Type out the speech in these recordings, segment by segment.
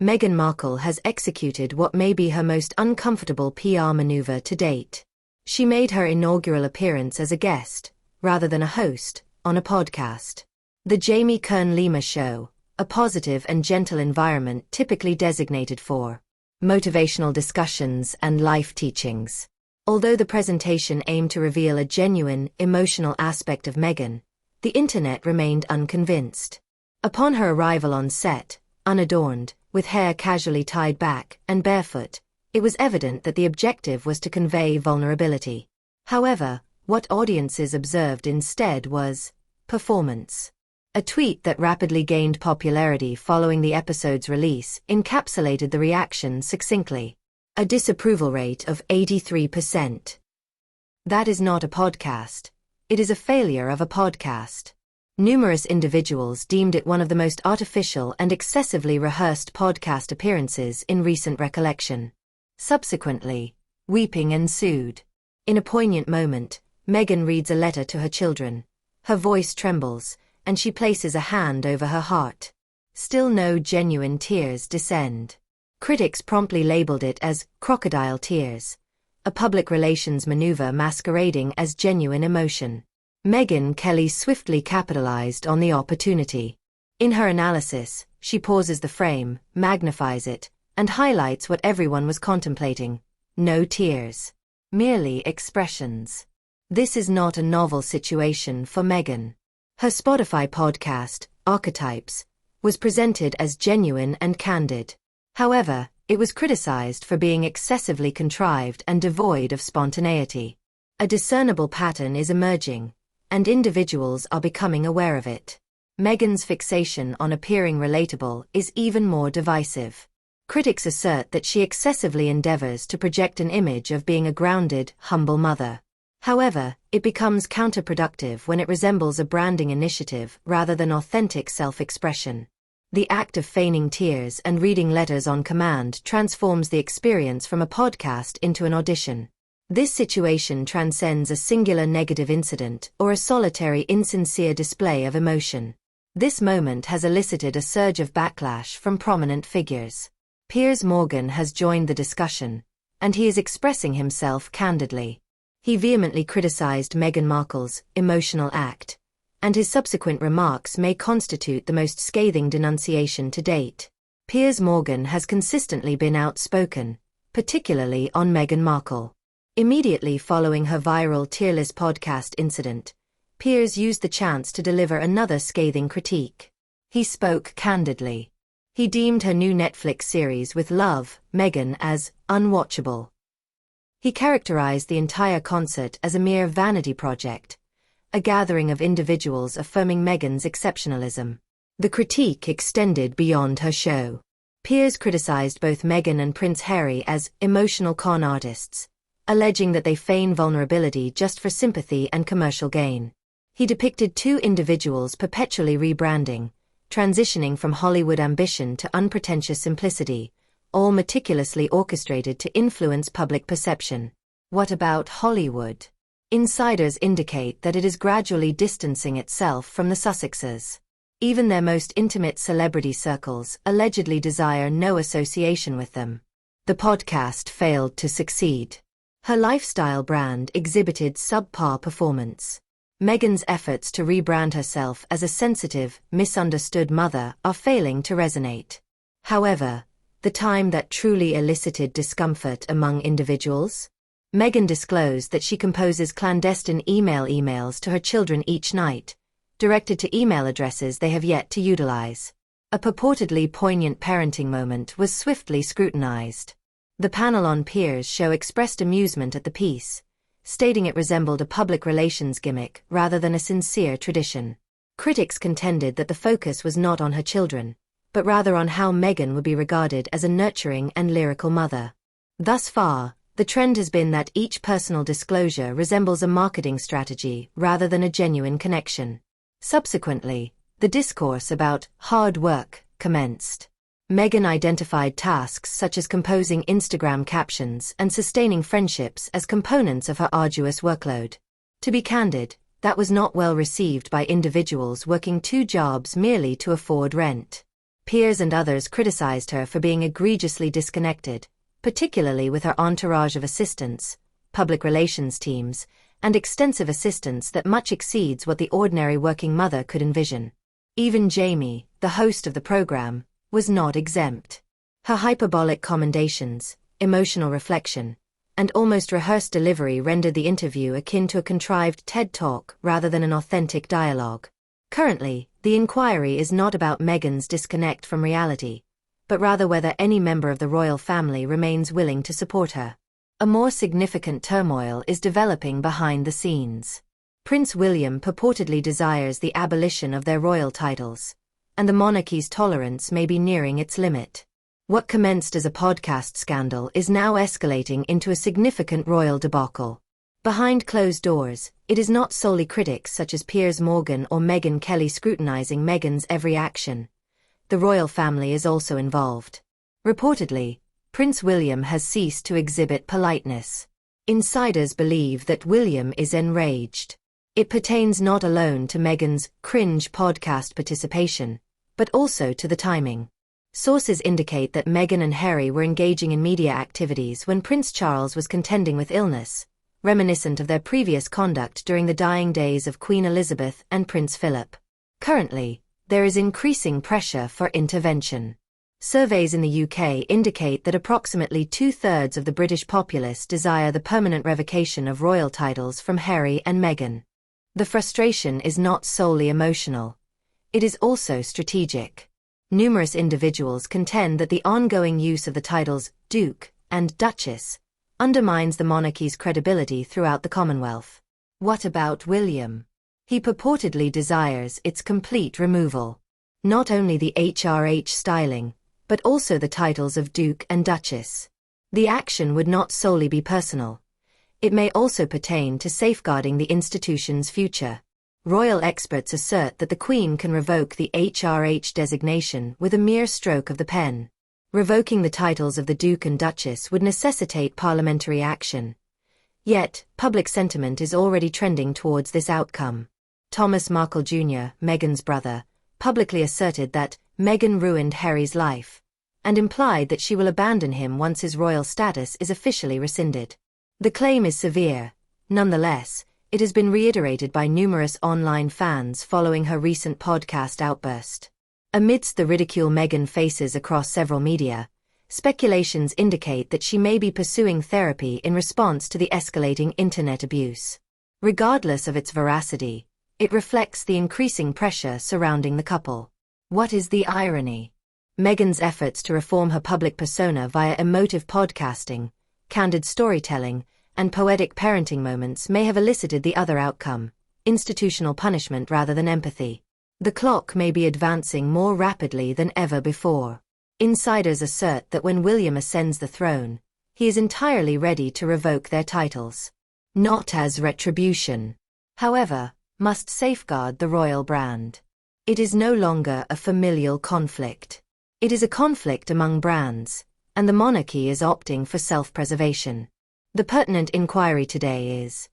Meghan Markle has executed what may be her most uncomfortable PR maneuver to date. She made her inaugural appearance as a guest, rather than a host, on a podcast. The Jamie Kern Lima Show, a positive and gentle environment typically designated for motivational discussions and life teachings. Although the presentation aimed to reveal a genuine, emotional aspect of Meghan, the internet remained unconvinced. Upon her arrival on set, unadorned, with hair casually tied back and barefoot, it was evident that the objective was to convey vulnerability. However, what audiences observed instead was performance. A tweet that rapidly gained popularity following the episode's release encapsulated the reaction succinctly. A disapproval rate of 83%. That is not a podcast. It is a failure of a podcast. Numerous individuals deemed it one of the most artificial and excessively rehearsed podcast appearances in recent recollection. Subsequently, weeping ensued. In a poignant moment, Meghan reads a letter to her children. Her voice trembles, and she places a hand over her heart. Still no genuine tears descend. Critics promptly labeled it as crocodile tears, a public relations maneuver masquerading as genuine emotion. Megyn Kelly swiftly capitalized on the opportunity. In her analysis, she pauses the frame, magnifies it, and highlights what everyone was contemplating. No tears. Merely expressions. This is not a novel situation for Meghan. Her Spotify podcast, Archetypes, was presented as genuine and candid. However, it was criticized for being excessively contrived and devoid of spontaneity. A discernible pattern is emerging, and individuals are becoming aware of it. Meghan's fixation on appearing relatable is even more divisive. Critics assert that she excessively endeavors to project an image of being a grounded, humble mother. However, it becomes counterproductive when it resembles a branding initiative rather than authentic self-expression. The act of feigning tears and reading letters on command transforms the experience from a podcast into an audition. This situation transcends a singular negative incident or a solitary insincere display of emotion. This moment has elicited a surge of backlash from prominent figures. Piers has joined the discussion, and he is expressing himself candidly. He vehemently criticized Meghan Markle's emotional act, and his subsequent remarks may constitute the most scathing denunciation to date. Piers has consistently been outspoken, particularly on Meghan Markle. Immediately following her viral Tearless podcast incident, Piers used the chance to deliver another scathing critique. He spoke candidly. He deemed her new Netflix series With Love, Meghan as unwatchable. He characterized the entire concert as a mere vanity project, a gathering of individuals affirming Meghan's exceptionalism. The critique extended beyond her show. Piers criticized both Meghan and Prince Harry as emotional con artists, alleging that they feign vulnerability just for sympathy and commercial gain. He depicted two individuals perpetually rebranding, transitioning from Hollywood ambition to unpretentious simplicity, all meticulously orchestrated to influence public perception. What about Hollywood? Insiders indicate that it is gradually distancing itself from the Sussexes. Even their most intimate celebrity circles allegedly desire no association with them. The podcast failed to succeed. Her lifestyle brand exhibited subpar performance. Meghan's efforts to rebrand herself as a sensitive, misunderstood mother are failing to resonate. However, the time that truly elicited discomfort among individuals? Meghan disclosed that she composes clandestine emails to her children each night, directed to email addresses they have yet to utilize. A purportedly poignant parenting moment was swiftly scrutinized. The panel on Piers' show expressed amusement at the piece, stating it resembled a public relations gimmick rather than a sincere tradition. Critics contended that the focus was not on her children, but rather on how Meghan would be regarded as a nurturing and lyrical mother. Thus far, the trend has been that each personal disclosure resembles a marketing strategy rather than a genuine connection. Subsequently, the discourse about hard work commenced. Meghan identified tasks such as composing Instagram captions and sustaining friendships as components of her arduous workload. To be candid, that was not well received by individuals working two jobs merely to afford rent. Piers and others criticized her for being egregiously disconnected, particularly with her entourage of assistants, public relations teams, and extensive assistance that much exceeds what the ordinary working mother could envision. Even Jamie, the host of the program, was not exempt. Her hyperbolic commendations, emotional reflection, and almost rehearsed delivery rendered the interview akin to a contrived TED Talk rather than an authentic dialogue. Currently, the inquiry is not about Meghan's disconnect from reality, but rather whether any member of the royal family remains willing to support her. A more significant turmoil is developing behind the scenes. Prince William purportedly desires the abolition of their royal titles, and the monarchy's tolerance may be nearing its limit. What commenced as a podcast scandal is now escalating into a significant royal debacle. Behind closed doors, it is not solely critics such as Piers Morgan or Meghan Kelly scrutinizing Meghan's every action. The royal family is also involved. Reportedly, Prince William has ceased to exhibit politeness. Insiders believe that William is enraged. It pertains not alone to Meghan's CRINGE podcast participation, but also to the timing. Sources indicate that Meghan and Harry were engaging in media activities when Prince Charles was contending with illness, reminiscent of their previous conduct during the dying days of Queen Elizabeth and Prince Philip. Currently, there is increasing pressure for intervention. Surveys in the UK indicate that approximately 2/3 of the British populace desire the permanent revocation of royal titles from Harry and Meghan. The frustration is not solely emotional. It is also strategic. Numerous individuals contend that the ongoing use of the titles Duke and Duchess undermines the monarchy's credibility throughout the Commonwealth. What about William? He purportedly desires its complete removal. Not only the HRH styling, but also the titles of Duke and Duchess. The action would not solely be personal. It may also pertain to safeguarding the institution's future. Royal experts assert that the Queen can revoke the HRH designation with a mere stroke of the pen. Revoking the titles of the Duke and Duchess would necessitate parliamentary action. Yet, public sentiment is already trending towards this outcome. Thomas Markle Jr., Meghan's brother, publicly asserted that Meghan ruined Harry's life, and implied that she will abandon him once his royal status is officially rescinded. The claim is severe. Nonetheless, it has been reiterated by numerous online fans following her recent podcast outburst. Amidst the ridicule Meghan faces across several media, speculations indicate that she may be pursuing therapy in response to the escalating internet abuse. Regardless of its veracity, it reflects the increasing pressure surrounding the couple. What is the irony? Meghan's efforts to reform her public persona via emotive podcasting, candid storytelling, and poetic parenting moments may have elicited the other outcome, institutional punishment rather than empathy. The clock may be advancing more rapidly than ever before. Insiders assert that when William ascends the throne, he is entirely ready to revoke their titles. Not as retribution, however, must safeguard the royal brand. It is no longer a familial conflict. It is a conflict among brands, and the monarchy is opting for self-preservation. The pertinent inquiry today is,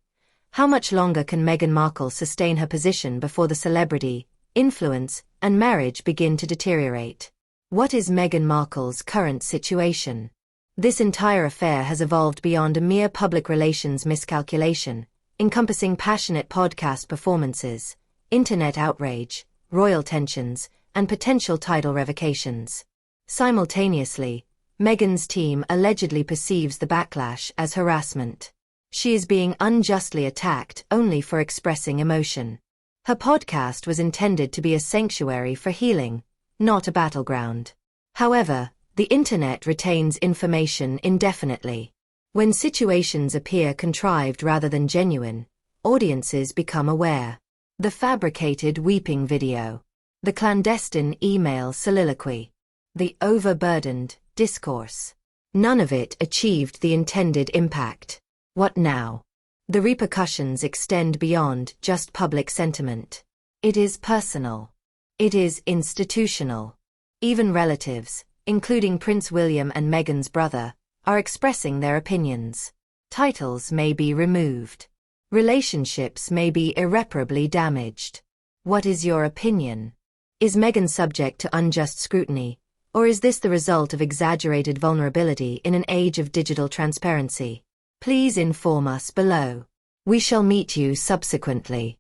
how much longer can Meghan Markle sustain her position before the celebrity, influence, and marriage begin to deteriorate? What is Meghan Markle's current situation? This entire affair has evolved beyond a mere public relations miscalculation, encompassing passionate podcast performances, internet outrage, royal tensions, and potential title revocations. Simultaneously, Meghan's team allegedly perceives the backlash as harassment. She is being unjustly attacked only for expressing emotion. Her podcast was intended to be a sanctuary for healing, not a battleground. However, the internet retains information indefinitely. When situations appear contrived rather than genuine, audiences become aware. The fabricated weeping video, the clandestine email soliloquy, the overburdened discourse. None of it achieved the intended impact. What now? The repercussions extend beyond just public sentiment. It is personal. It is institutional. Even relatives, including Prince William and Meghan's brother, are expressing their opinions. Titles may be removed. Relationships may be irreparably damaged. What is your opinion? Is Meghan subject to unjust scrutiny, or is this the result of exaggerated vulnerability in an age of digital transparency? Please inform us below. We shall meet you subsequently.